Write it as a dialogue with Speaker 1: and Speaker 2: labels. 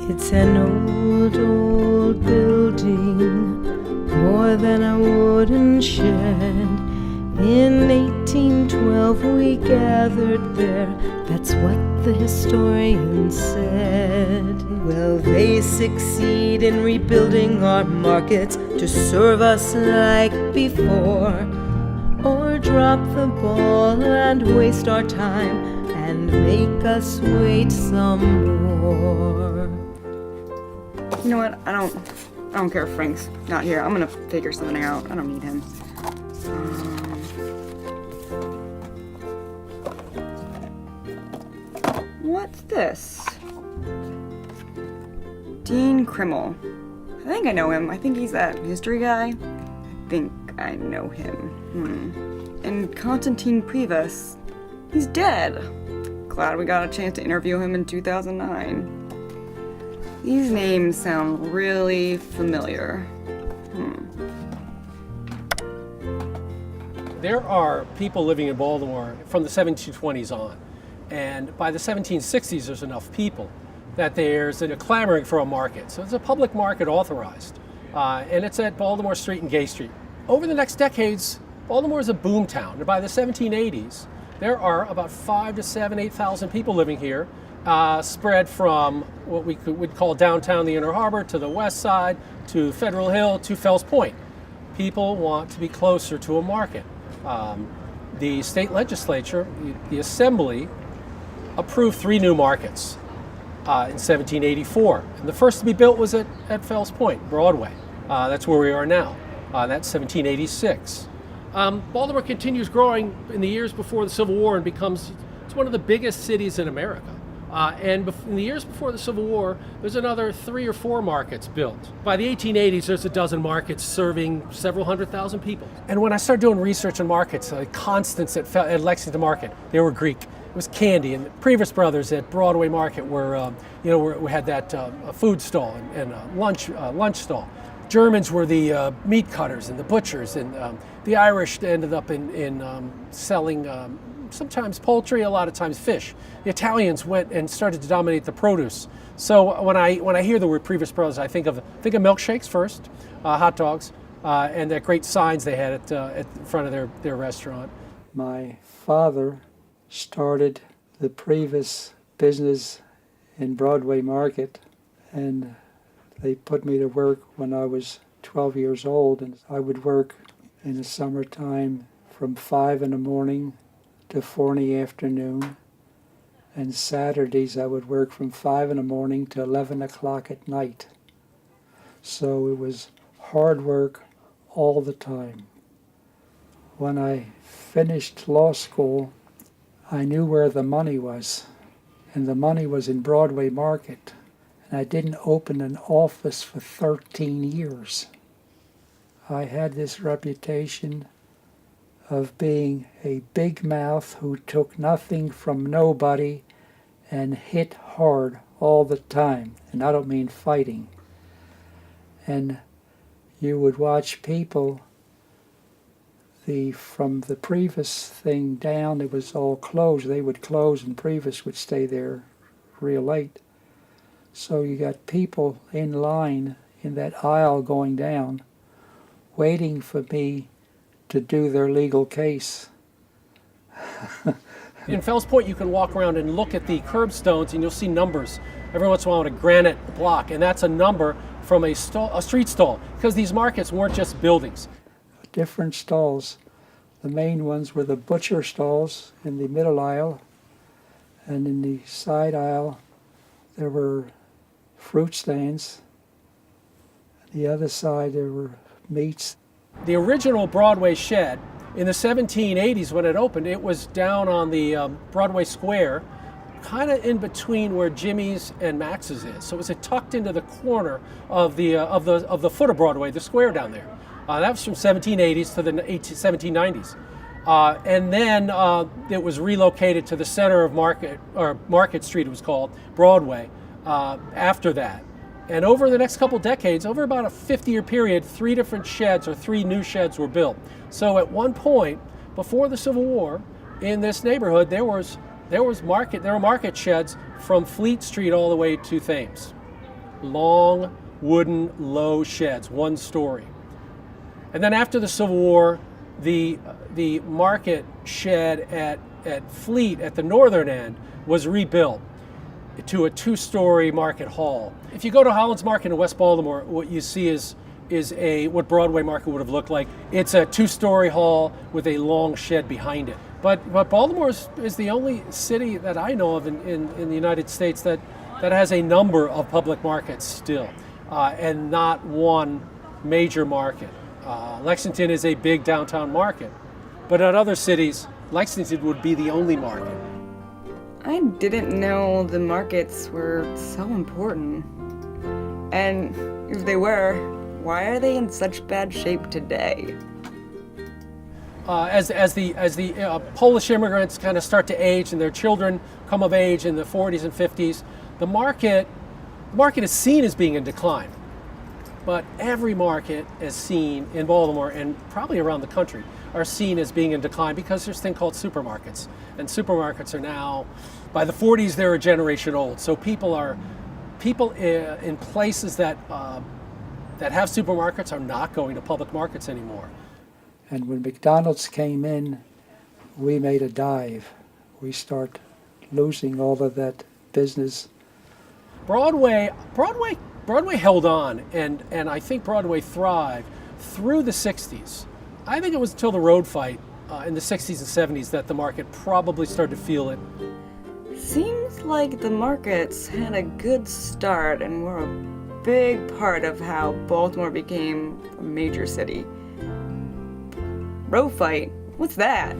Speaker 1: It's an old building, more than a wooden shed. In 1812 we gathered there, that's what the historian said. Well, they succeed in rebuilding our markets to serve us like before, or drop the ball and waste our time and make us wait some more.
Speaker 2: You know what? I don't care if Frank's not here. I'm gonna figure something out. I don't need him. What's this? Dean Krimmel. I think I know him. I think he's that history guy. I think I know him. And Konstantine Prevas. He's dead. Glad we got a chance to interview him in 2009. These names sound really familiar.
Speaker 3: There are people living in Baltimore from the 1720s on. And by the 1760s, there's enough people that there's a clamoring for a market. So it's a public market authorized. And it's at Baltimore Street and Gay Street. Over the next decades, Baltimore is a boom town. And by the 1780s, there are about 8,000 people living here, spread from what we'd call downtown the Inner Harbor to the west side, to Federal Hill, to Fells Point. People want to be closer to a market. The state legislature, the assembly, approved 3 new markets in 1784. And the first to be built was at Fells Point, Broadway. That's where we are now. That's 1786. Baltimore continues growing in the years before the Civil War and it's one of the biggest cities in America. And in the years before the Civil War, there's another 3 or 4 markets built. By the 1880s, there's a dozen markets serving several 100,000 people. And when I started doing research on markets, Constance at Lexington Market, they were Greek. It was candy, and the Prevas Brothers at Broadway Market were, we had that food stall and lunch stall. Germans were the meat cutters and the butchers, and the Irish ended up in selling sometimes poultry, a lot of times fish. The Italians went and started to dominate the produce. So when I hear the word Prevas Bros, I think of milkshakes first, hot dogs, and the great signs they had at the front of their restaurant.
Speaker 4: My father started the Prevas business in Broadway Market, and they put me to work when I was 12 years old, and I would work in the summertime from 5 in the morning to 4 in the afternoon, and Saturdays I would work from 5 in the morning to 11 o'clock at night. So it was hard work all the time. When I finished law school, I knew where the money was, and the money was in Broadway Market, and I didn't open an office for 13 years. I had this reputation of being a big mouth who took nothing from nobody and hit hard all the time, and I don't mean fighting. And you would watch people, from the Prevas thing down, it was all closed. They would close and Prevas would stay there real late. So you got people in line in that aisle going down, waiting for me to do their legal case.
Speaker 3: In Fells Point, you can walk around and look at the curbstones, and you'll see numbers every once in a while on a granite block, and that's a number from a street stall, because these markets weren't just buildings.
Speaker 4: Different stalls. The main ones were the butcher stalls in the middle aisle, and in the side aisle there were fruit stands. On the other side there were meats.
Speaker 3: The original Broadway shed, in the 1780s when it opened, it was down on the Broadway Square, kind of in between where Jimmy's and Max's is. So it was tucked into the corner of the foot of Broadway, the square down there. That was from 1780s to the 1790s. And then it was relocated to the center of Market Street, it was called, Broadway, after that. And over the next couple decades, over about a 50-year period, 3 different sheds, or 3 new sheds, were built. So at one point, before the Civil War, in this neighborhood, there were market sheds from Fleet Street all the way to Thames. long wooden low sheds, one story. And then after the Civil War, the market shed at Fleet at the northern end was rebuilt to a two-story market hall. If you go to Holland's Market in West Baltimore, what you see is what Broadway Market would have looked like. It's a two-story hall with a long shed behind it. But Baltimore is the only city that I know of in the United States that has a number of public markets still, and not one major market. Lexington is a big downtown market, but in other cities, Lexington would be the only market.
Speaker 2: I didn't know the markets were so important. And if they were, why are they in such bad shape today?
Speaker 3: As the Polish immigrants kind of start to age and their children come of age in the 40s and 50s, the market is seen as being in decline. But every market is seen in Baltimore and probably around the country are seen as being in decline because there's a thing called supermarkets. And supermarkets are now, by the 40s, they're a generation old. So people in places that have supermarkets are not going to public markets anymore.
Speaker 4: And when McDonald's came in, we made a dive. We start losing all of that business.
Speaker 3: Broadway held on, and I think Broadway thrived through the 60s. I think it was until the road fight in the 60s and 70s that the market probably started to feel it.
Speaker 2: Seems like the markets had a good start and were a big part of how Baltimore became a major city. Road fight? What's that?